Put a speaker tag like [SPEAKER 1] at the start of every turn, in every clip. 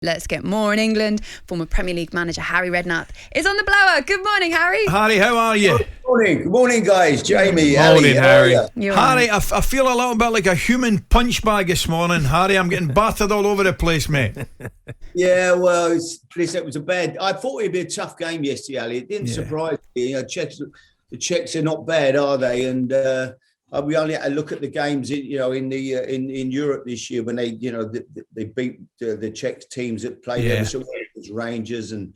[SPEAKER 1] Let's get more in England. Former Premier League manager Harry Redknapp is on the blower. Good morning, Harry.
[SPEAKER 2] Harry, how are you?
[SPEAKER 3] Good morning, guys. Jamie,
[SPEAKER 2] morning, Harry.
[SPEAKER 1] Harry,
[SPEAKER 2] I feel a little bit like a human punch bag this morning, Harry. I'm getting battered all over the place, mate.
[SPEAKER 3] Yeah, well, it was a bad. I thought it'd be a tough game yesterday, Ali. It didn't surprise me. The Czechs are not bad, are they? And we only had to look at the games, in Europe this year when they beat the Czech teams that played there. So it was Rangers and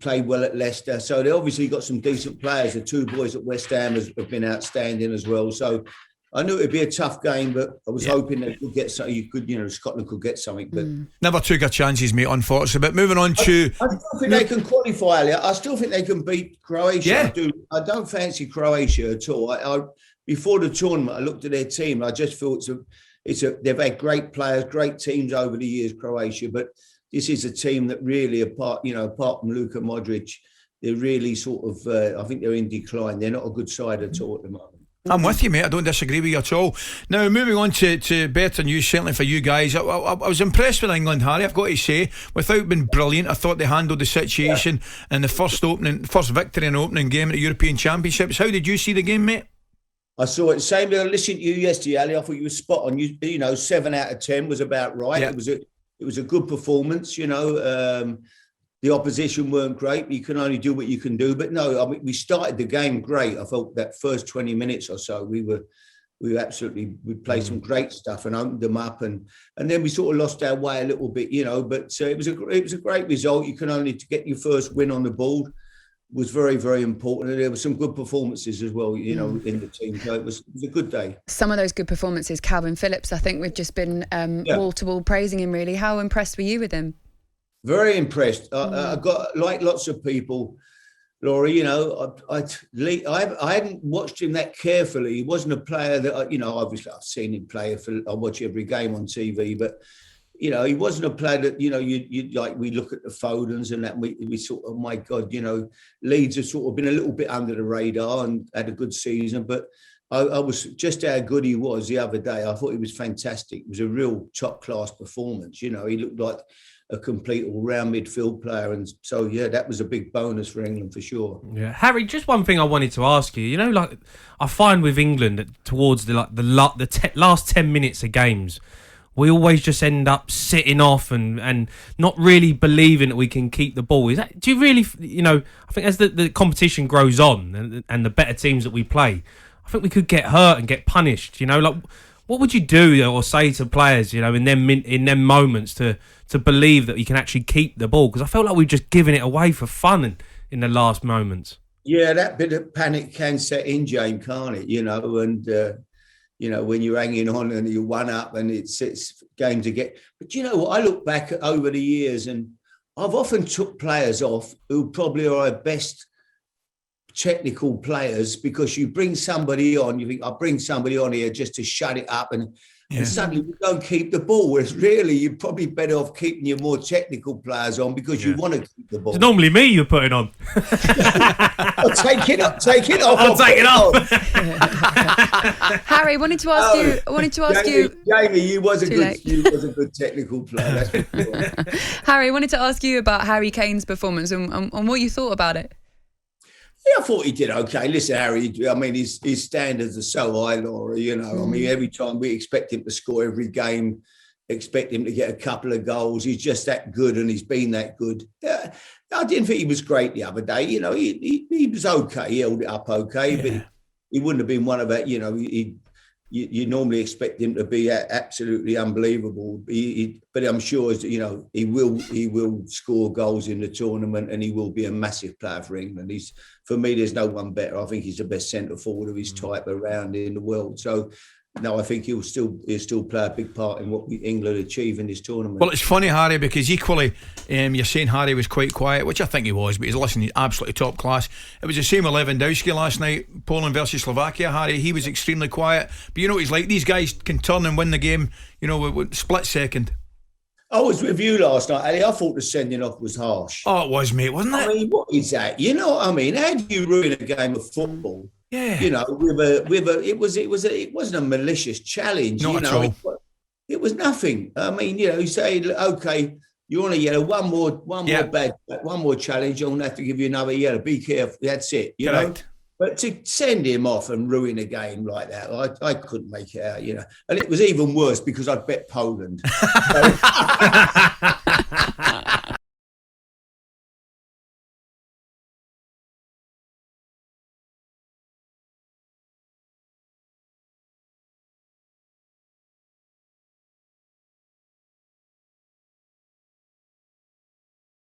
[SPEAKER 3] played well at Leicester. So they obviously got some decent players. The two boys at West Ham have been outstanding as well. So I knew it'd be a tough game, but I was hoping they could get something. Scotland could get something, but
[SPEAKER 2] never took our chances, mate. Unfortunately, but moving on to,
[SPEAKER 3] I still think they can qualify. I still think they can beat Croatia.
[SPEAKER 2] Yeah.
[SPEAKER 3] I don't fancy Croatia at all. I before the tournament, I looked at their team. I just feel they've had great players, great teams over the years, Croatia, but this is a team that really, apart from Luka Modric, they're really sort of. I think they're in decline. They're not a good side at all at the moment.
[SPEAKER 2] I'm with you, mate. I don't disagree with you at all. Now, moving on to better news, certainly for you guys. I was impressed with England, Harry, I've got to say. Without being brilliant, I thought they handled the situation in the first victory in the opening game at the European Championships. How did you see the game, mate?
[SPEAKER 3] I saw it the same. I listened to you yesterday, Ali. I thought you were spot on. You 7 out of 10 was about right.
[SPEAKER 2] Yeah.
[SPEAKER 3] It was a good performance. The opposition weren't great. You can only do what you can do. But no, I mean, we started the game great. I felt that first 20 minutes or so, we played some great stuff and opened them up, and then we sort of lost our way a little bit, But it was a great result. You can only to get your first win on the board was very, very important. And there were some good performances as well, in the team. So it was a good day.
[SPEAKER 1] Some of those good performances, Calvin Phillips, I think we've just been wall to wall praising him. Really, how impressed were you with him?
[SPEAKER 3] Very impressed. I got, like lots of people, Laurie, I hadn't watched him that carefully. He wasn't a player that, obviously I've seen him play. I watch every game on TV, but, he wasn't a player that, you like, we look at the Fodens and that we sort of, oh my God, Leeds have sort of been a little bit under the radar and had a good season, but I was just how good he was the other day. I thought he was fantastic. It was a real top class performance. He looked like a complete all-round midfield player, and so that was a big bonus for England for sure.
[SPEAKER 4] Yeah, Harry, just one thing I wanted to ask you. I find with England that towards the last 10 minutes of games, we always just end up sitting off and not really believing that we can keep the ball. Do you really? I think as the competition grows on and the better teams that we play, I think we could get hurt and get punished. What would you do or say to players, in them moments to believe that you can actually keep the ball? Because I felt like we've just given it away for fun in the last moments.
[SPEAKER 3] Yeah, that bit of panic can set in, James, can't it? And when you're hanging on and you're one up and it's game to get. But you know what? I look back over the years and I've often took players off who probably are our best technical players, because you bring somebody on, you think, I'll bring somebody on here just to shut it up, and suddenly we don't keep the ball, whereas really you're probably better off keeping your more technical players on because you want to keep the ball.
[SPEAKER 4] It's normally me you're putting on.
[SPEAKER 3] I'll take it off.
[SPEAKER 4] I'll take it off.
[SPEAKER 1] Harry, I wanted to ask you.
[SPEAKER 3] Jamie, you was a good technical player. That's for sure.
[SPEAKER 1] Harry, I wanted to ask you about Harry Kane's performance and what you thought about it.
[SPEAKER 3] Yeah, I thought he did okay. Listen, Harry, I mean, his standards are so high, Laura, I mean, every time we expect him to score every game, expect him to get a couple of goals. He's just that good, and he's been that good. I didn't think he was great the other day. He was okay. He held it up okay, but he wouldn't have been one of that, you normally expect him to be absolutely unbelievable. But I'm sure, he will score goals in the tournament, and he will be a massive player for England. For me, there's no one better. I think he's the best centre forward of his type around in the world. So, no, I think he'll still play a big part in what England achieve in this tournament.
[SPEAKER 2] Well, it's funny, Harry, because equally, you're saying Harry was quite quiet, which I think he was, but he's absolutely top class. It was the same with Lewandowski last night, Poland versus Slovakia. Harry, he was extremely quiet, but you know what he's like. These guys can turn and win the game, with split second.
[SPEAKER 3] I was with you last night, Ali. I thought the sending off was harsh.
[SPEAKER 2] Oh, it was, mate, wasn't it?
[SPEAKER 3] I mean, what is that? You know what I mean? How do you ruin a game of football?
[SPEAKER 2] Yeah.
[SPEAKER 3] It wasn't a malicious challenge.
[SPEAKER 2] Not at all.
[SPEAKER 3] it was nothing. I mean, you say, okay, you want a yellow, one more challenge, I'm gonna have to give you another yellow. Be careful. That's it. You know. But to send him off and ruin a game like that, I couldn't make it out, And it was even worse because I'd bet Poland.